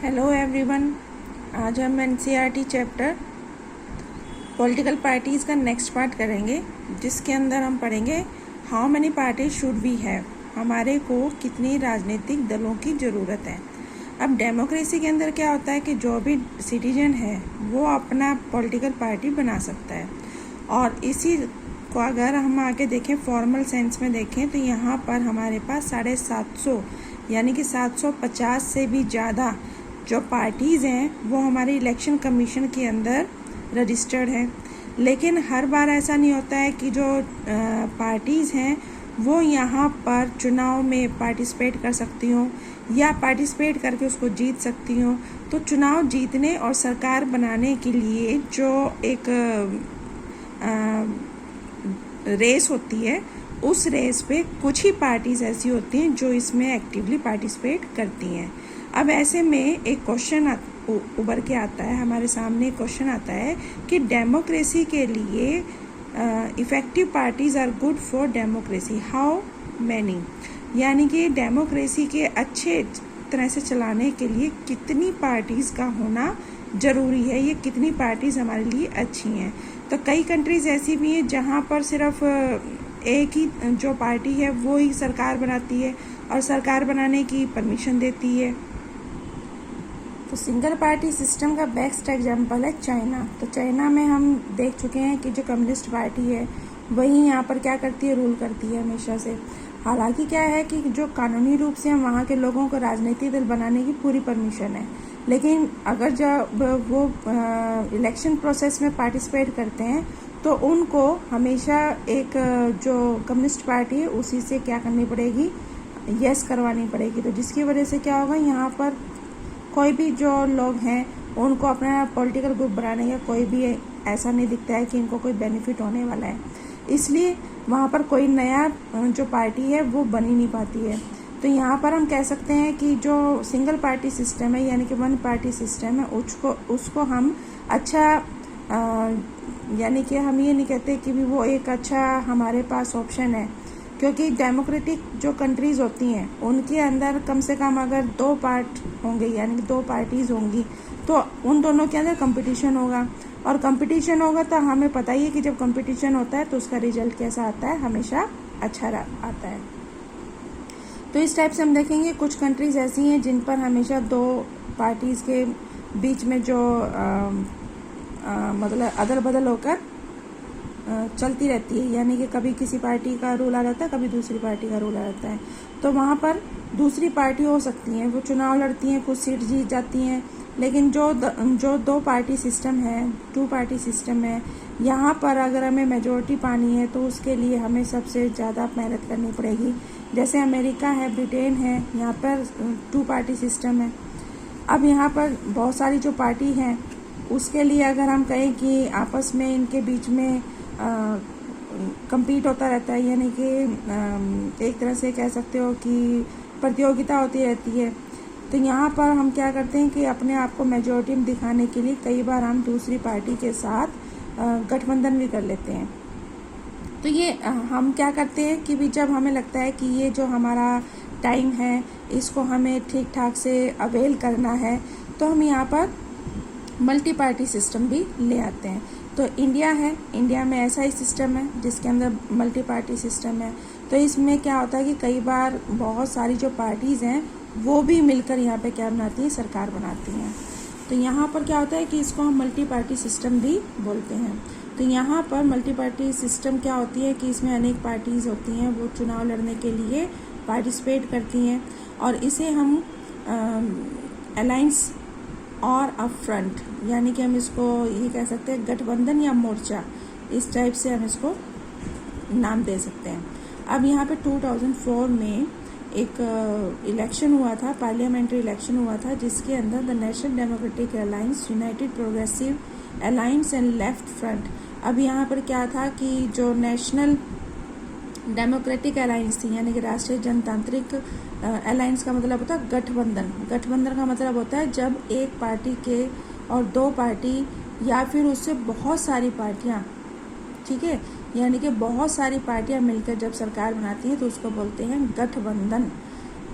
Hello everyone. आज हम NCERT chapter political parties का नेक्स्ट पार्ट करेंगे, जिसके अंदर हम पढ़ेंगे how many parties should we have. हमारे को कितनी राजनीतिक दलों की ज़रूरत है। अब डेमोक्रेसी के अंदर क्या होता है कि जो भी सिटीजन है वो अपना पॉलिटिकल पार्टी बना सकता है, और इसी को अगर हम आगे देखें फॉर्मल सेंस में देखें तो यहाँ पर हमारे पास 750 यानी कि 750 से भी ज़्यादा जो पार्टीज़ हैं वो हमारे इलेक्शन कमीशन के अंदर रजिस्टर्ड हैं। लेकिन हर बार ऐसा नहीं होता है कि जो पार्टीज़ हैं वो यहाँ पर चुनाव में पार्टिसिपेट कर सकती हों या पार्टिसिपेट करके उसको जीत सकती हों। तो चुनाव जीतने और सरकार बनाने के लिए जो एक रेस होती है, उस रेस पे कुछ ही पार्टीज़ ऐसी होती हैं जो इसमें एक्टिवली पार्टिसिपेट करती हैं। अब ऐसे में एक क्वेश्चन उभर के आता है, हमारे सामने क्वेश्चन आता है कि डेमोक्रेसी के लिए effective parties are good for democracy, how many, यानी कि डेमोक्रेसी के अच्छे तरह से चलाने के लिए कितनी पार्टीज़ का होना ज़रूरी है, ये कितनी पार्टीज़ हमारे लिए अच्छी हैं। तो कई कंट्रीज़ ऐसी भी हैं जहाँ पर सिर्फ एक ही जो पार्टी है वो ही सरकार बनाती है और सरकार बनाने की परमिशन देती है। तो सिंगल पार्टी सिस्टम का बेस्ट एग्जांपल है चाइना। तो चाइना में हम देख चुके हैं कि जो कम्युनिस्ट पार्टी है वही यहाँ पर क्या करती है, रूल करती है हमेशा से। हालांकि क्या है कि जो कानूनी रूप से हम वहाँ के लोगों को राजनीतिक दल बनाने की पूरी परमिशन है, लेकिन अगर जब वो इलेक्शन प्रोसेस में पार्टिसिपेट करते हैं तो उनको हमेशा एक जो कम्युनिस्ट पार्टी है उसी से क्या करनी पड़ेगी, यस करवानी पड़ेगी। तो जिसकी वजह से क्या होगा, यहाँ पर कोई भी जो लोग हैं उनको अपना पॉलिटिकल ग्रुप बनाने का कोई भी ऐसा नहीं दिखता है कि इनको कोई बेनिफिट होने वाला है, इसलिए वहाँ पर कोई नया जो पार्टी है वो बन ही नहीं पाती है। तो यहाँ पर हम कह सकते हैं कि जो सिंगल पार्टी सिस्टम है यानी कि वन पार्टी सिस्टम है उसको हम अच्छा यानी कि हम ये नहीं कहते कि भी वो एक अच्छा हमारे पास ऑप्शन है, क्योंकि डेमोक्रेटिक जो कंट्रीज़ होती हैं उनके अंदर कम से कम अगर 2 पार्ट होंगे यानी कि 2 पार्टीज़ होंगी तो उन दोनों के अंदर कंपटीशन होगा, और कंपटीशन होगा तो हमें पता ही है कि जब कंपटीशन होता है तो उसका रिजल्ट कैसा आता है, हमेशा अच्छा आता है। तो इस टाइप से हम देखेंगे कुछ कंट्रीज़ ऐसी हैं जिन पर हमेशा 2 पार्टीज़ के बीच में जो मतलब अदल बदल होकर चलती रहती है, यानी कि कभी किसी पार्टी का रूल आ जाता है, कभी दूसरी पार्टी का रूल आ जाता है। तो वहाँ पर दूसरी पार्टी हो सकती हैं, वो चुनाव लड़ती हैं, कुछ सीट जीत जाती हैं, लेकिन जो 2 पार्टी सिस्टम है, 2 पार्टी सिस्टम है, यहाँ पर अगर हमें मेजोरिटी पानी है तो उसके लिए हमें सबसे ज़्यादा मेहनत करनी पड़ेगी। जैसे अमेरिका है, ब्रिटेन है, यहाँ पर 2 पार्टी सिस्टम है। अब यहाँ पर बहुत सारी जो पार्टी हैं उसके लिए अगर हम कहें कि आपस में इनके बीच में कम्पीट होता रहता है, यानी कि एक तरह से कह सकते हो कि प्रतियोगिता होती रहती है, तो यहाँ पर हम क्या करते हैं कि अपने आप को मेजॉरिटी में दिखाने के लिए कई बार हम दूसरी पार्टी के साथ गठबंधन भी कर लेते हैं। तो ये हम क्या करते हैं कि भी जब हमें लगता है कि ये जो हमारा टाइम है इसको हमें ठीक ठाक से अवेल करना है तो हम यहाँ पर मल्टी पार्टी सिस्टम भी ले आते हैं। तो इंडिया है, इंडिया में ऐसा ही सिस्टम है जिसके अंदर मल्टी पार्टी सिस्टम है। तो इसमें क्या होता है कि कई बार बहुत सारी जो पार्टीज़ हैं वो भी मिलकर यहाँ पे क्या बनाती हैं, सरकार बनाती हैं। तो यहाँ पर क्या होता है कि इसको हम मल्टी पार्टी सिस्टम भी बोलते हैं। तो यहाँ पर मल्टी पार्टी सिस्टम क्या होती है कि इसमें अनेक पार्टीज़ होती हैं, वो चुनाव लड़ने के लिए पार्टिसिपेट करती हैं, और इसे हम अलायंस और अप फ्रंट, यानी कि हम इसको ये कह सकते हैं गठबंधन या मोर्चा, इस टाइप से हम इसको नाम दे सकते हैं। अब यहाँ पे 2004 में एक इलेक्शन हुआ था, पार्लियामेंट्री इलेक्शन हुआ था, जिसके अंदर the national democratic alliance, United progressive alliance and left front. अब यहाँ पर क्या था कि जो नेशनल डेमोक्रेटिक अलायंस थी यानी कि राष्ट्रीय जनतांत्रिक अलायंस का मतलब होता है गठबंधन। गठबंधन का मतलब होता है जब एक पार्टी के और 2 पार्टी या फिर उससे बहुत सारी पार्टियां, ठीक है, यानी कि बहुत सारी पार्टियां मिलकर जब सरकार बनाती हैं तो उसको बोलते हैं गठबंधन।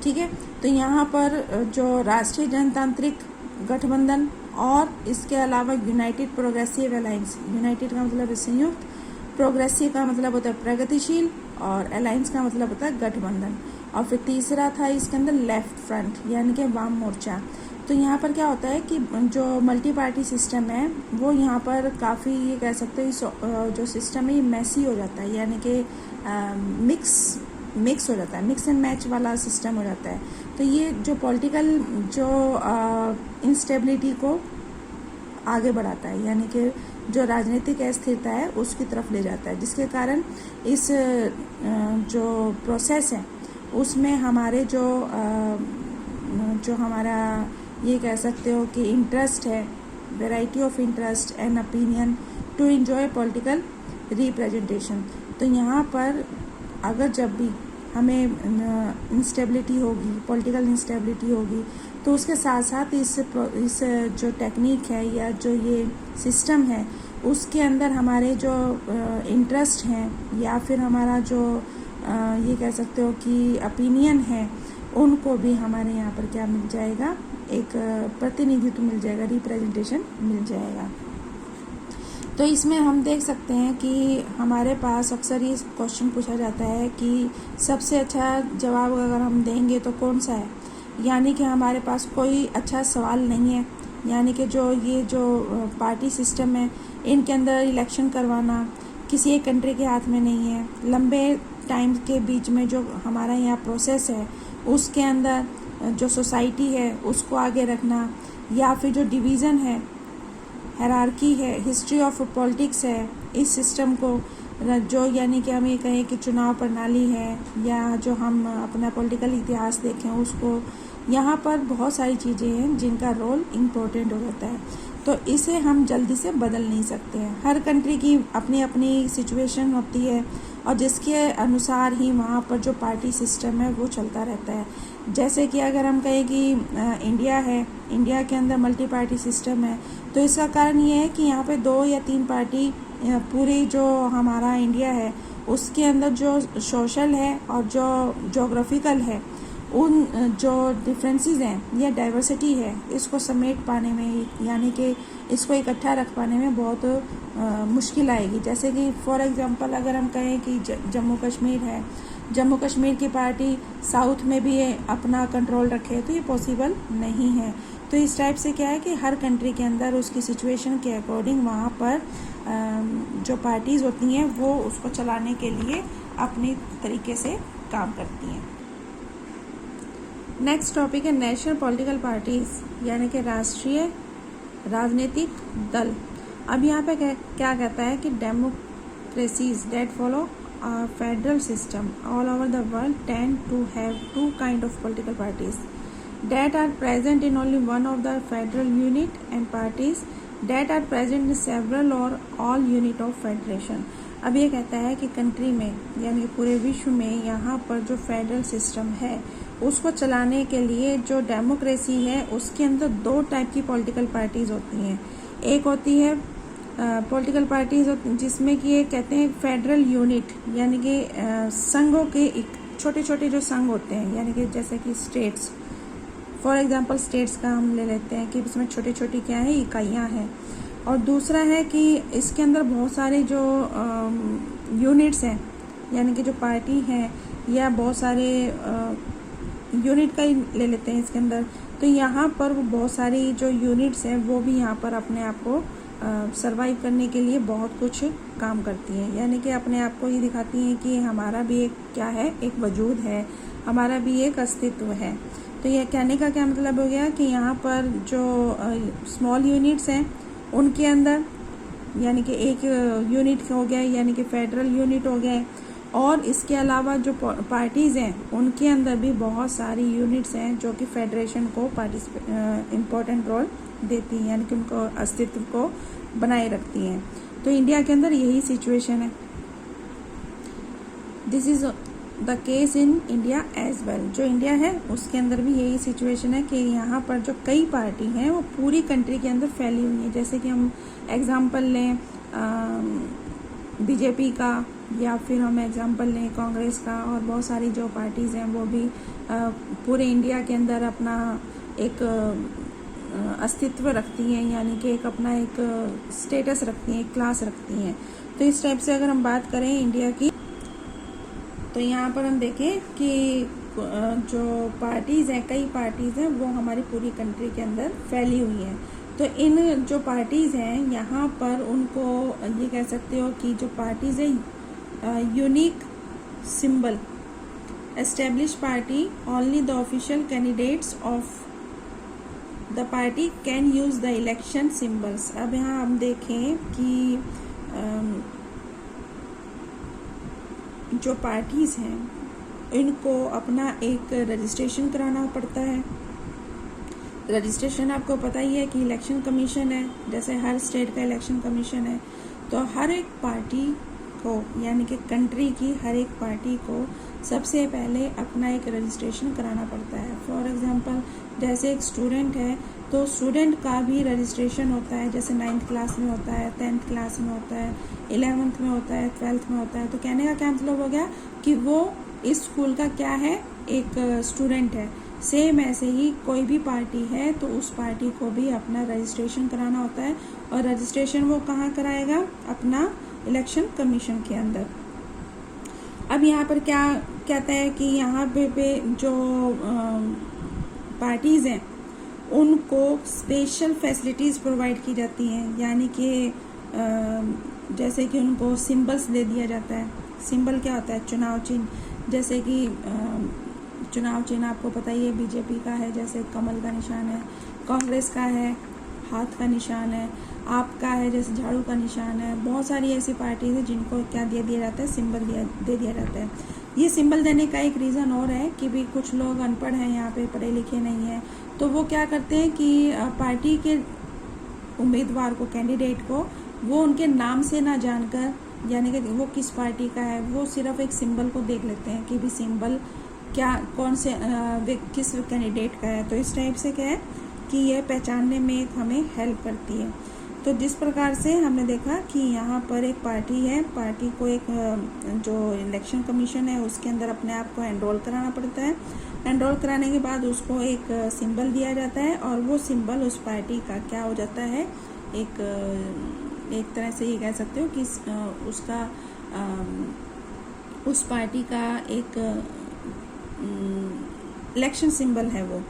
ठीक है। तो यहाँ पर जो राष्ट्रीय जनतांत्रिक गठबंधन और इसके अलावा यूनाइटेड प्रोग्रेसिव अलायंस, यूनाइटेड का मतलब संयुक्त, प्रोग्रेसिव का मतलब होता है प्रगतिशील, और अलायंस का मतलब होता है गठबंधन। और फिर तीसरा था इसके अंदर लेफ्ट फ्रंट यानी कि वाम मोर्चा। तो यहाँ पर क्या होता है कि जो मल्टी पार्टी सिस्टम है वो यहाँ पर काफ़ी, ये कह सकते हैं जो सिस्टम है ये मैसी हो जाता है, यानी कि मिक्स हो जाता है, मिक्स एंड मैच वाला सिस्टम हो जाता है। तो ये जो पॉलिटिकल जो इंस्टेबिलिटी को आगे बढ़ाता है, यानी कि जो राजनीतिक अस्थिरता है उसकी तरफ ले जाता है, जिसके कारण इस जो प्रोसेस है उसमें हमारे जो हमारा ये कह सकते हो कि इंटरेस्ट है, variety of interest and opinion to enjoy political representation. तो यहाँ पर अगर जब भी हमें इंस्टेबिलिटी होगी, पॉलिटिकल इंस्टेबिलिटी होगी, तो उसके साथ साथ इस जो टेक्निक है या जो ये सिस्टम है उसके अंदर हमारे जो इंटरेस्ट हैं या फिर हमारा जो ये कह सकते हो कि ओपिनियन है, उनको भी हमारे यहाँ पर क्या मिल जाएगा, एक प्रतिनिधित्व मिल जाएगा, रिप्रेजेंटेशन मिल जाएगा। तो इसमें हम देख सकते हैं कि हमारे पास अक्सर ये क्वेश्चन पूछा जाता है कि सबसे अच्छा जवाब अगर हम देंगे तो कौन सा है, यानी कि हमारे पास कोई अच्छा सवाल नहीं है, यानी कि जो पार्टी सिस्टम है इनके अंदर इलेक्शन करवाना किसी एक कंट्री के हाथ में नहीं है। लंबे टाइम के बीच में जो हमारा यहाँ प्रोसेस है उसके अंदर जो सोसाइटी है उसको आगे रखना, या फिर जो डिवीज़न है, हायरार्की है, हिस्ट्री ऑफ पॉलिटिक्स है, इस सिस्टम को जो यानी कि हम ये कहें कि चुनाव प्रणाली है या जो हम अपना पॉलिटिकल इतिहास देखें उसको, यहाँ पर बहुत सारी चीज़ें हैं जिनका रोल इम्पोर्टेंट हो जाता है। तो इसे हम जल्दी से बदल नहीं सकते हैं, हर कंट्री की अपनी अपनी सिचुएशन होती है और जिसके अनुसार ही वहाँ पर जो पार्टी सिस्टम है वो चलता रहता है। जैसे कि अगर हम कहें कि इंडिया है, इंडिया के अंदर मल्टी पार्टी सिस्टम है, तो इसका कारण ये है कि यहाँ पे 2 या 3 पार्टी पूरी जो हमारा इंडिया है उसके अंदर जो सोशल है और जो जोग्राफिकल है, उन जो डिफरेंसेस हैं या डाइवर्सिटी है, इसको समेट पाने में, यानी कि इसको इकट्ठा रख पाने में बहुत मुश्किल आएगी। जैसे कि फॉर एग्जांपल अगर हम कहें कि जम्मू कश्मीर है, जम्मू कश्मीर की पार्टी साउथ में भी अपना कंट्रोल रखे तो ये पॉसिबल नहीं है। तो इस टाइप से क्या है कि हर कंट्री के अंदर उसकी सिचुएशन के अकॉर्डिंग वहाँ पर जो पार्टीज़ होती हैं वो उसको चलाने के लिए अपनी तरीके से काम करती हैं। नेक्स्ट टॉपिक है नेशनल पॉलिटिकल पार्टीज़, यानी कि राष्ट्रीय राजनीतिक दल। अब यहाँ पे क्या कहता है कि democracies that follow a federal system all over the world tend to have 2 kind of political parties that are present in only one of the federal unit and parties that are present in several or all unit of federation। अब ये कहता है कि country में यानी कि पूरे विश्व में यहाँ पर जो फेडरल सिस्टम है उसको चलाने के लिए जो डेमोक्रेसी है उसके अंदर 2 टाइप की पॉलिटिकल पार्टीज़ होती हैं। एक होती है पॉलिटिकल पार्टीज जिसमें कि ये कहते हैं फेडरल यूनिट, यानी कि संघों के छोटे छोटे जो संघ होते हैं, यानी कि जैसे कि स्टेट्स, फॉर एग्जांपल स्टेट्स का हम ले लेते हैं कि इसमें छोटी छोटी क्या है इकाइयाँ हैं। और दूसरा है कि इसके अंदर बहुत सारे जो यूनिट्स हैं, यानी कि जो पार्टी हैं या बहुत सारे यूनिट का ही ले लेते हैं इसके अंदर। तो यहाँ पर वो बहुत सारी जो यूनिट्स हैं वो भी यहाँ पर अपने आप को सरवाइव करने के लिए बहुत कुछ काम करती हैं, यानी कि अपने आप को ये दिखाती हैं कि हमारा भी एक क्या है, एक वजूद है, हमारा भी एक अस्तित्व है। तो यह कहने का क्या मतलब हो गया कि यहाँ पर जो स्मॉल यूनिट्स हैं उनके अंदर, यानी कि एक यूनिट हो गया, यानी कि फेडरल यूनिट हो गया, और इसके अलावा जो पार्टीज़ हैं उनके अंदर भी बहुत सारी यूनिट्स हैं जो कि फेडरेशन को इम्पोर्टेंट रोल देती हैं, यानी कि उनको अस्तित्व को बनाए रखती हैं। तो इंडिया के अंदर यही सिचुएशन है। This is the case in India as well. जो इंडिया है उसके अंदर भी यही सिचुएशन है कि यहाँ पर जो कई पार्टी हैं वो पूरी कंट्री के अंदर फैली हुई हैं। जैसे कि हम एग्जांपल लें बीजेपी का, या फिर हम एग्जांपल लें कांग्रेस का, और बहुत सारी जो पार्टीज़ हैं वो भी पूरे इंडिया के अंदर अपना एक अस्तित्व रखती हैं, यानी कि एक अपना एक स्टेटस रखती हैं, एक क्लास रखती हैं। तो इस टाइप से अगर हम बात करें इंडिया की, तो यहाँ पर हम देखें कि जो पार्टीज़ हैं, कई पार्टीज़ हैं, वो हमारी पूरी कंट्री के अंदर फैली हुई हैं। तो इन जो पार्टीज़ हैं यहाँ पर उनको ये कह सकते हो कि जो पार्टीज़ है unique symbol, establish party, only the official candidates of the party can use the election symbols. अब यहाँ हम देखें कि जो पार्टीज़ हैं इनको अपना एक रजिस्ट्रेशन कराना पड़ता है। रजिस्ट्रेशन आपको पता ही है कि इलेक्शन कमीशन है, जैसे हर स्टेट का इलेक्शन कमीशन है। तो हर एक पार्टी को, यानी कि कंट्री की हर एक पार्टी को सबसे पहले अपना एक रजिस्ट्रेशन कराना पड़ता है। फॉर एग्जांपल जैसे एक स्टूडेंट है तो स्टूडेंट का भी रजिस्ट्रेशन होता है, जैसे 9th क्लास में होता है, 10th क्लास में होता है, 11th में होता है, 12th में होता है। तो कहने का क्या मतलब हो गया कि वो इस स्कूल का क्या है, एक स्टूडेंट है। सेम ऐसे ही कोई भी पार्टी है तो उस पार्टी को भी अपना रजिस्ट्रेशन कराना होता है, और रजिस्ट्रेशन वो कहाँ कराएगा, अपना इलेक्शन कमीशन के अंदर। अब यहाँ पर क्या कहता है कि यहाँ पे जो पार्टीज़ हैं उनको स्पेशल फैसिलिटीज़ प्रोवाइड की जाती हैं, यानी कि जैसे कि उनको सिंबल्स दे दिया जाता है। सिंबल क्या होता है, चुनाव चिन्ह। जैसे कि चुनाव चिन्ह आपको पता ही है, बीजेपी का है जैसे कमल का निशान है, कांग्रेस का है हाथ का निशान है, आपका है जैसे झाड़ू का निशान है। बहुत सारी ऐसी पार्टीज है जिनको क्या दे दिया जाता है, सिंबल दे दिया जाता है। ये सिंबल देने का एक रीज़न और है कि भी कुछ लोग अनपढ़ हैं, यहाँ पे पढ़े लिखे नहीं हैं, तो वो क्या करते हैं कि पार्टी के उम्मीदवार को, कैंडिडेट को, वो उनके नाम से ना जानकर, यानी कि वो किस पार्टी का है, वो सिर्फ एक सिंबल को देख लेते हैं कि भी सिंबल क्या, कौन से किस कैंडिडेट का है। तो इस टाइप से क्या है कि ये पहचानने में हमें हेल्प करती है। तो जिस प्रकार से हमने देखा कि यहाँ पर एक पार्टी है, पार्टी को एक जो इलेक्शन कमीशन है उसके अंदर अपने आप को एनरोल कराना पड़ता है। एनरोल कराने के बाद उसको एक सिंबल दिया जाता है, और वो सिंबल उस पार्टी का क्या हो जाता है, एक तरह से ये कह सकते हो कि उसका उस पार्टी का एक इलेक्शन सिंबल है वो।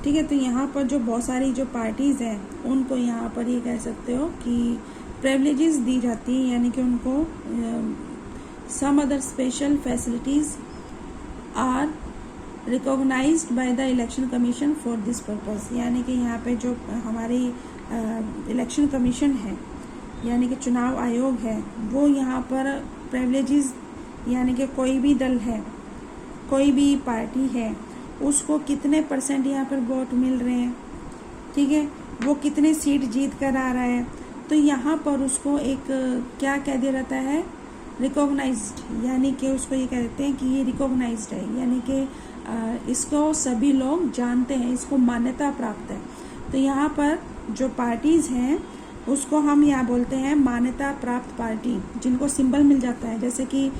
ठीक है, तो यहाँ पर जो बहुत सारी जो पार्टीज़ हैं उनको यहाँ पर ये कह सकते हो कि प्रिविलेजेस दी जाती हैं, यानी कि उनको some other special facilities are recognised by the election commission for this purpose. यानी कि यहाँ पे जो हमारी इलेक्शन कमीशन है, यानी कि चुनाव आयोग है, वो यहाँ पर प्रिविलेजेस, यानी कि कोई भी दल है, कोई भी पार्टी है, उसको कितने % यहाँ पर वोट मिल रहे हैं, ठीक है, वो कितने सीट जीत कर आ रहा है, तो यहाँ पर उसको एक क्या कह दिया जाता है, रिकॉग्नाइज्ड। यानी कि उसको ये कह देते हैं कि ये रिकॉग्नाइज्ड है, यानी कि इसको सभी लोग जानते हैं, इसको मान्यता प्राप्त है। तो यहाँ पर जो पार्टीज़ हैं उसको हम यहाँ बोलते हैं मान्यता प्राप्त पार्टी, जिनको सिंबल मिल जाता है, जैसे कि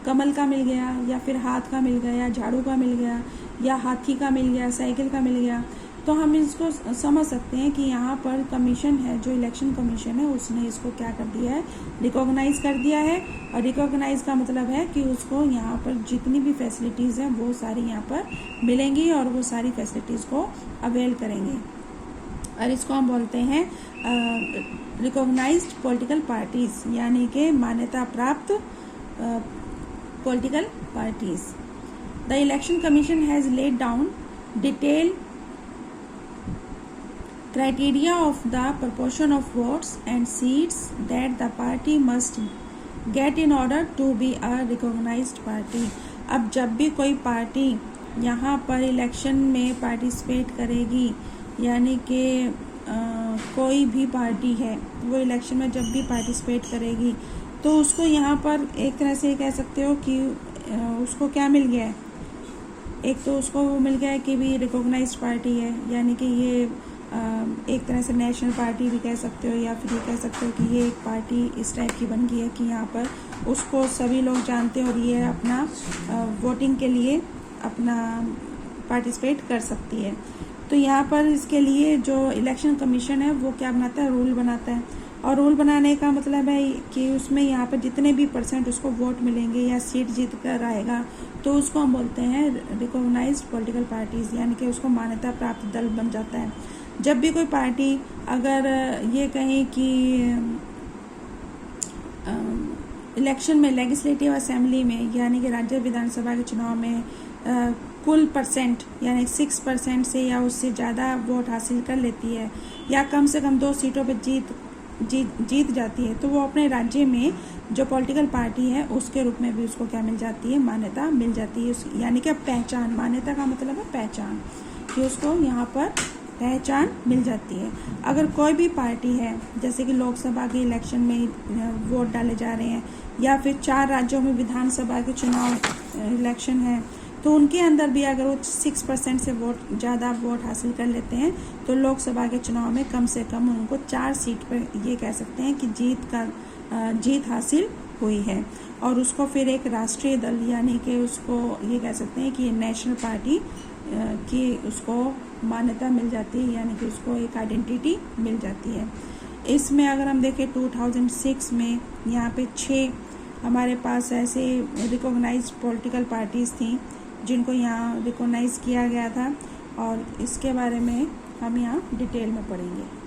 कमल का मिल गया, या फिर हाथ का मिल गया, या झाड़ू का मिल गया, या हाथी का मिल गया, साइकिल का मिल गया। तो हम इसको समझ सकते हैं कि यहाँ पर कमीशन है, जो इलेक्शन कमीशन है, उसने इसको क्या कर दिया है, रिकॉग्नाइज कर दिया है। और रिकॉग्नाइज का मतलब है कि उसको यहाँ पर जितनी भी फैसिलिटीज़ हैं वो सारी यहाँ पर मिलेंगी, और वो सारी फैसिलिटीज़ को अवेल करेंगे, और इसको हम बोलते हैं रिकॉग्नाइज्ड पॉलिटिकल पार्टीज, यानी कि मान्यता प्राप्त political parties. The election commission has laid down detailed criteria of the proportion of votes and seats that the party must get in order to be a recognized party. अब जब भी कोई party यहाँ पर इलेक्शन में participate करेगी, यानी कि कोई भी पार्टी है वो इलेक्शन में जब भी पार्टिसिपेट करेगी, तो उसको यहाँ पर एक तरह से कह सकते हो कि उसको क्या मिल गया है, एक तो उसको वो मिल गया है कि भी रिकॉग्नाइज्ड पार्टी है, यानी कि ये एक तरह से नेशनल पार्टी भी कह सकते हो, या फिर ये कह सकते हो कि ये एक पार्टी इस टाइप की बन गई है कि यहाँ पर उसको सभी लोग जानते हैं और ये अपना वोटिंग के लिए अपना पार्टिसिपेट कर सकती है। तो यहाँ पर इसके लिए जो इलेक्शन कमीशन है वो क्या बनाता है, रूल बनाता है। और रूल बनाने का मतलब है कि उसमें यहाँ पर जितने भी % उसको वोट मिलेंगे या सीट जीत कर आएगा तो उसको हम बोलते हैं रिकॉग्नाइज्ड पॉलिटिकल पार्टीज़, यानी कि उसको मान्यता प्राप्त दल बन जाता है। जब भी कोई पार्टी अगर ये कहें कि इलेक्शन में लेजिस्लेटिव असेंबली में यानी कि राज्य विधानसभा के चुनाव में कुल % यानी 6% से या उससे ज़्यादा वोट हासिल कर लेती है या कम से कम 2 सीटों पर जीत जाती है, तो वो अपने राज्य में जो पॉलिटिकल पार्टी है उसके रूप में भी उसको क्या मिल जाती है, मान्यता मिल जाती है। यानी कि पहचान, मान्यता का मतलब है पहचान, कि उसको यहाँ पर पहचान मिल जाती है। अगर कोई भी पार्टी है, जैसे कि लोकसभा के इलेक्शन में वोट डाले जा रहे हैं या फिर 4 राज्यों में विधानसभा के चुनाव इलेक्शन है, तो उनके अंदर भी अगर वो 6% से ज़्यादा वोट हासिल कर लेते हैं तो लोकसभा के चुनाव में कम से कम उनको 4 सीट पर ये कह सकते हैं कि जीत हासिल हुई है। और उसको फिर एक राष्ट्रीय दल यानी कि उसको ये कह सकते हैं कि ये नेशनल पार्टी की उसको मान्यता मिल जाती है, यानी कि उसको एक आइडेंटिटी मिल जाती है। इसमें अगर हम देखें 2006 में यहाँ पे 6 हमारे पास ऐसे रिकॉग्नाइज्ड पॉलिटिकल पार्टीज़ थी जिनको यहाँ रिकॉग्नाइज किया गया था, और इसके बारे में हम यहाँ डिटेल में पढ़ेंगे।